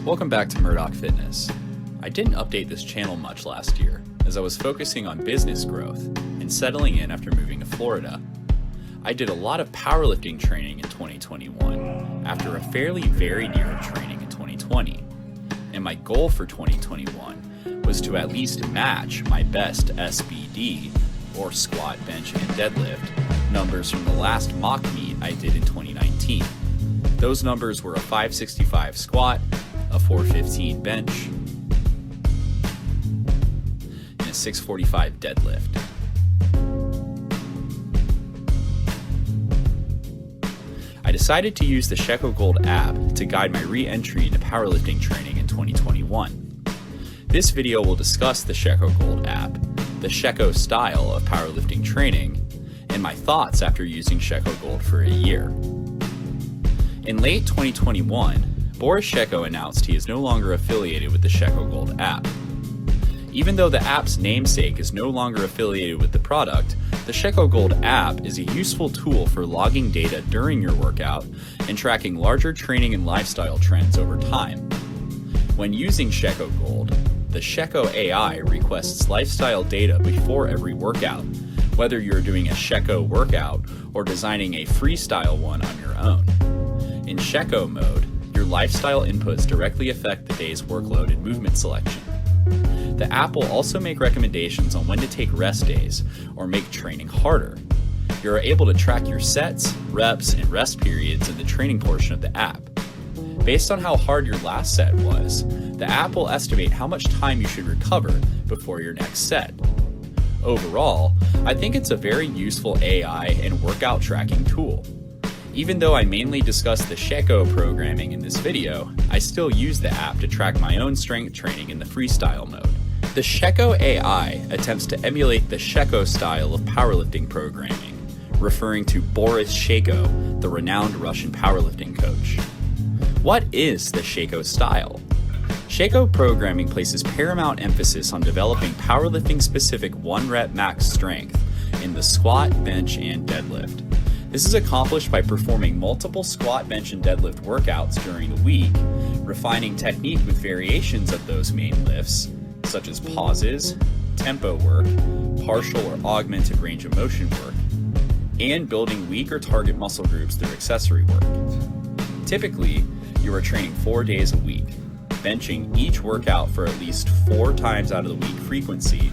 Welcome back to Murdoch Fitness. I didn't update this channel much last year as I was focusing on business growth and settling in after moving to Florida. I did a lot of powerlifting training in 2021 after a fairly varied year of training in 2020. And my goal for 2021 was to at least match my best SBD, or squat, bench, and deadlift, numbers from the last mock meet I did in 2019. Those numbers were a 565 squat, a 415 bench, and a 645 deadlift. I decided to use the Sheiko Gold app to guide my re-entry into powerlifting training in 2021. This video will discuss the Sheiko Gold app, the Sheiko-style of powerlifting training, and my thoughts after using Sheiko Gold for a year. In late 2021, Boris Sheiko announced he is no longer affiliated with the Sheiko Gold app. Even though the app's namesake is no longer affiliated with the product, the Sheiko Gold app is a useful tool for logging data during your workout and tracking larger training and lifestyle trends over time. When using Sheiko Gold, the Sheiko AI requests lifestyle data before every workout, whether you're doing a Sheiko workout or designing a freestyle one on your own. In Sheiko mode, your lifestyle inputs directly affect the day's workload and movement selection. The app will also make recommendations on when to take rest days or make training harder. You're able to track your sets, reps, and rest periods in the training portion of the app. Based on how hard your last set was, the app will estimate how much time you should recover before your next set. Overall, I think it's a very useful AI and workout tracking tool. Even though I mainly discuss the Sheiko programming in this video, I still use the app to track my own strength training in the freestyle mode. The Sheiko AI attempts to emulate the Sheiko-style of powerlifting programming, referring to Boris Sheiko, the renowned Russian powerlifting coach. What is the Sheiko-style? Sheiko programming places paramount emphasis on developing powerlifting-specific 1-rep max strength in the squat, bench, and deadlift. This is accomplished by performing multiple squat, bench, and deadlift workouts during the week, refining technique with variations of those main lifts, such as pauses, tempo work, partial or augmented range of motion work, and building weak or target muscle groups through accessory work. Typically, you are training 4 days a week, benching each workout for at least 4 times out of the week frequency,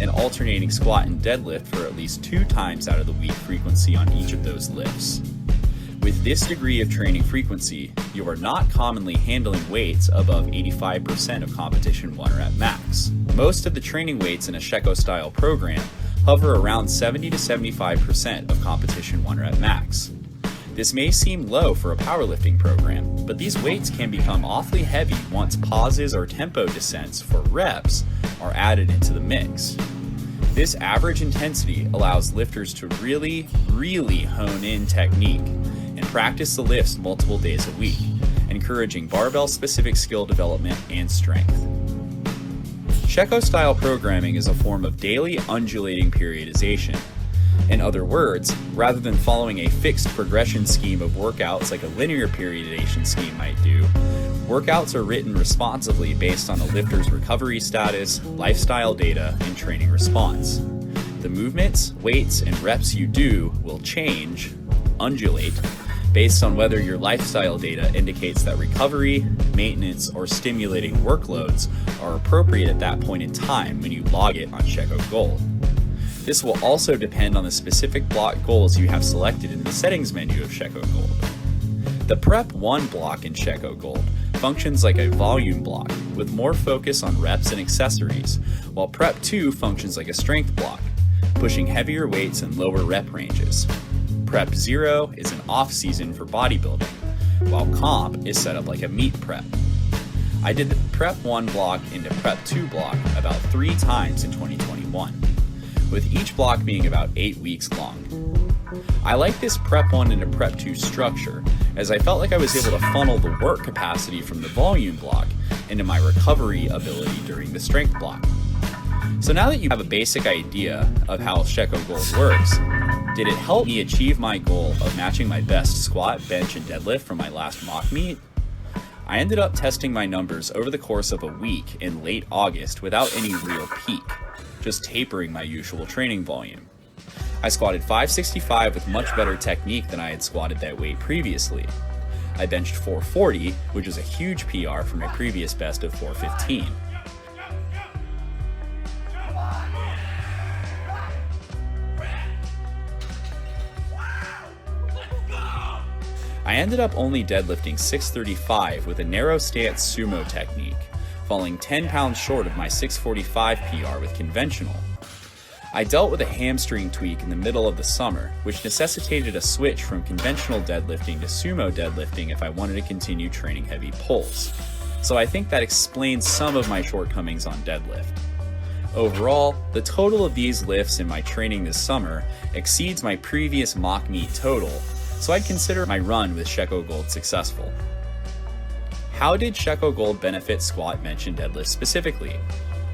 and alternating squat and deadlift for at least 2 times out of the week frequency on each of those lifts. With this degree of training frequency, you are not commonly handling weights above 85% of competition 1-rep max. Most of the training weights in a Sheiko-style program hover around 70 to 75% of competition 1-rep max. This may seem low for a powerlifting program, but these weights can become awfully heavy once pauses or tempo descents for reps are added into the mix. This average intensity allows lifters to really hone in technique and practice the lifts multiple days a week, encouraging barbell-specific skill development and strength. Sheiko-style programming is a form of daily undulating periodization. In other words, rather than following a fixed progression scheme of workouts like a linear periodization scheme might do, workouts are written responsively based on a lifter's recovery status, lifestyle data, and training response. The movements, weights, and reps you do will change, undulate, based on whether your lifestyle data indicates that recovery, maintenance, or stimulating workloads are appropriate at that point in time when you log it on Sheiko Gold. This will also depend on the specific block goals you have selected in the settings menu of Sheiko Gold. The Prep 1 block in Sheiko Gold functions like a volume block with more focus on reps and accessories, while Prep 2 functions like a strength block, pushing heavier weights and lower rep ranges. Prep 0 is an off-season for bodybuilding, while Comp is set up like a meet prep. I did the Prep 1 block into Prep 2 block about 3 times in 2021. with each block being about 8 weeks long. I like this Prep 1 into Prep 2 structure, as I felt like I was able to funnel the work capacity from the volume block into my recovery ability during the strength block. So now that you have a basic idea of how Sheiko Gold works, did it help me achieve my goal of matching my best squat, bench, and deadlift from my last mock meet? I ended up testing my numbers over the course of a week in late August without any real peak, just tapering my usual training volume. I squatted 565 with much better technique than I had squatted that weight previously. I benched 440, which is a huge PR from my previous best of 415. I ended up only deadlifting 635 with a narrow stance sumo technique, falling 10 pounds short of my 645 PR with conventional. I dealt with a hamstring tweak in the middle of the summer, which necessitated a switch from conventional deadlifting to sumo deadlifting if I wanted to continue training heavy pulls. So I think that explains some of my shortcomings on deadlift. Overall, the total of these lifts in my training this summer exceeds my previous mock meet total, so I'd consider my run with Sheiko Gold successful. How did Sheiko Gold benefit squat, bench, and deadlift specifically?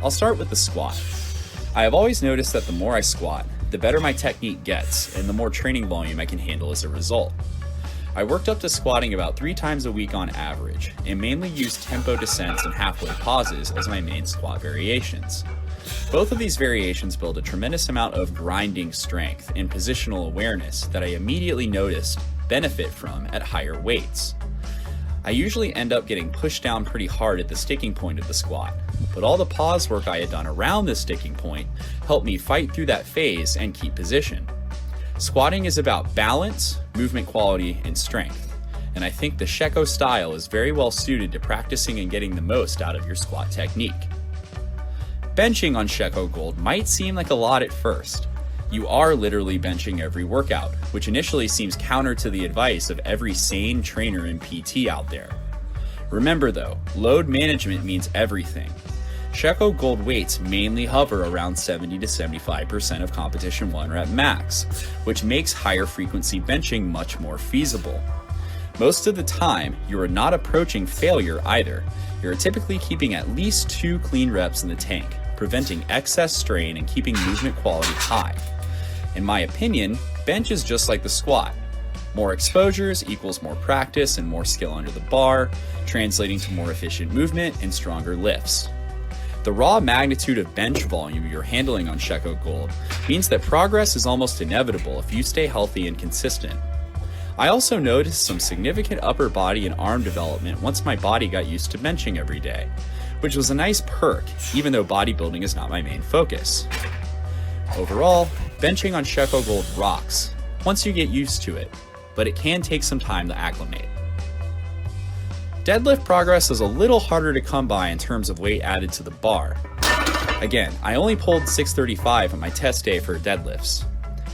I'll start with the squat. I have always noticed that the more I squat, the better my technique gets and the more training volume I can handle as a result. I worked up to squatting about 3 times a week on average and mainly used tempo descents and halfway pauses as my main squat variations. Both of these variations build a tremendous amount of grinding strength and positional awareness that I immediately noticed benefit from at higher weights. I usually end up getting pushed down pretty hard at the sticking point of the squat, but all the pause work I had done around this sticking point helped me fight through that phase and keep position. Squatting is about balance, movement quality, and strength, and I think the Sheiko style is very well suited to practicing and getting the most out of your squat technique. Benching on Sheiko Gold might seem like a lot at first. You are literally benching every workout, which initially seems counter to the advice of every sane trainer and PT out there. Remember though, load management means everything. Sheiko Gold weights mainly hover around 70 to 75% of competition 1 rep max, which makes higher frequency benching much more feasible. Most of the time, you are not approaching failure either. You're typically keeping at least 2 clean reps in the tank, preventing excess strain and keeping movement quality high. In my opinion, bench is just like the squat. More exposures equals more practice and more skill under the bar, translating to more efficient movement and stronger lifts. The raw magnitude of bench volume you're handling on Sheiko Gold means that progress is almost inevitable if you stay healthy and consistent. I also noticed some significant upper body and arm development once my body got used to benching every day, which was a nice perk, even though bodybuilding is not my main focus. Overall, benching on Sheiko Gold rocks once you get used to it, but it can take some time to acclimate. Deadlift progress is a little harder to come by in terms of weight added to the bar. Again, I only pulled 635 on my test day for deadlifts.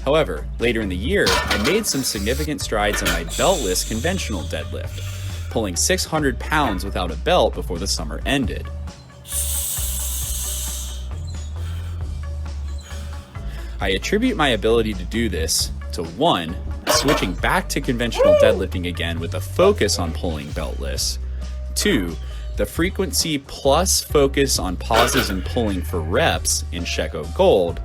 However, later in the year, I made some significant strides in my beltless conventional deadlift, pulling 600 pounds without a belt before the summer ended. I attribute my ability to do this to 1, switching back to conventional deadlifting again with a focus on pulling beltless, 2, the frequency plus focus on pauses and pulling for reps in Sheiko Gold,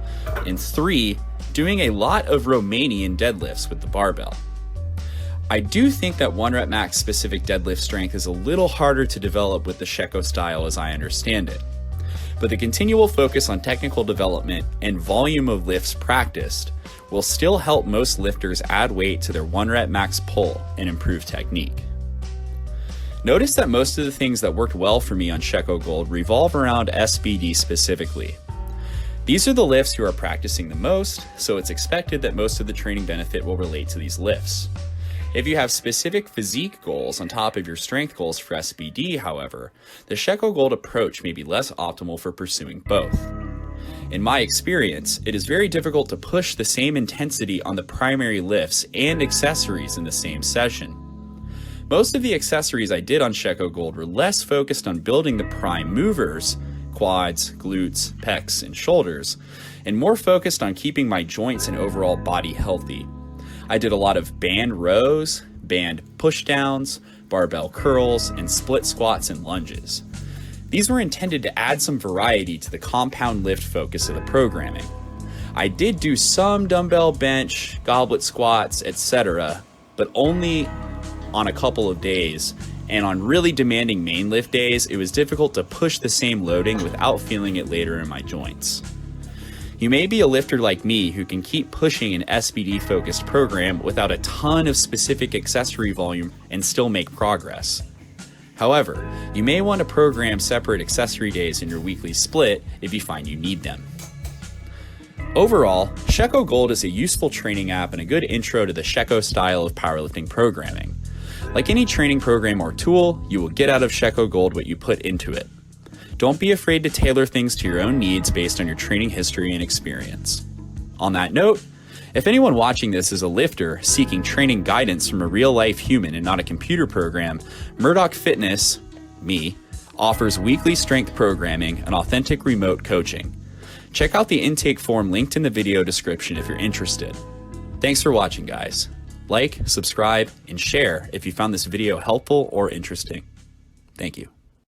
and 3, doing a lot of Romanian deadlifts with the barbell. I do think that 1 rep max specific deadlift strength is a little harder to develop with the Sheiko style as I understand it, but the continual focus on technical development and volume of lifts practiced will still help most lifters add weight to their 1 rep max pull and improve technique. Notice that most of the things that worked well for me on Sheiko Gold revolve around SBD specifically. These are the lifts you are practicing the most, so it's expected that most of the training benefit will relate to these lifts. If you have specific physique goals on top of your strength goals for SBD, however, the Sheiko Gold approach may be less optimal for pursuing both. In my experience, it is very difficult to push the same intensity on the primary lifts and accessories in the same session. Most of the accessories I did on Sheiko Gold were less focused on building the prime movers, quads, glutes, pecs, and shoulders, and more focused on keeping my joints and overall body healthy. I did a lot of band rows, band pushdowns, barbell curls, and split squats and lunges. These were intended to add some variety to the compound lift focus of the programming. I did do some dumbbell bench, goblet squats, etc., but only on a couple of days and on really demanding main lift days, it was difficult to push the same loading without feeling it later in my joints. You may be a lifter like me who can keep pushing an SBD focused program without a ton of specific accessory volume and still make progress. However, you may want to program separate accessory days in your weekly split if you find you need them. Overall, Sheiko Gold is a useful training app and a good intro to the Sheiko style of powerlifting programming. Like any training program or tool, you will get out of Sheiko Gold what you put into it. Don't be afraid to tailor things to your own needs based on your training history and experience. On that note, if anyone watching this is a lifter seeking training guidance from a real-life human and not a computer program, Murdoch Fitness, me, offers weekly strength programming and authentic remote coaching. Check out the intake form linked in the video description if you're interested. Thanks for watching, guys. Like, subscribe, and share if you found this video helpful or interesting. Thank you.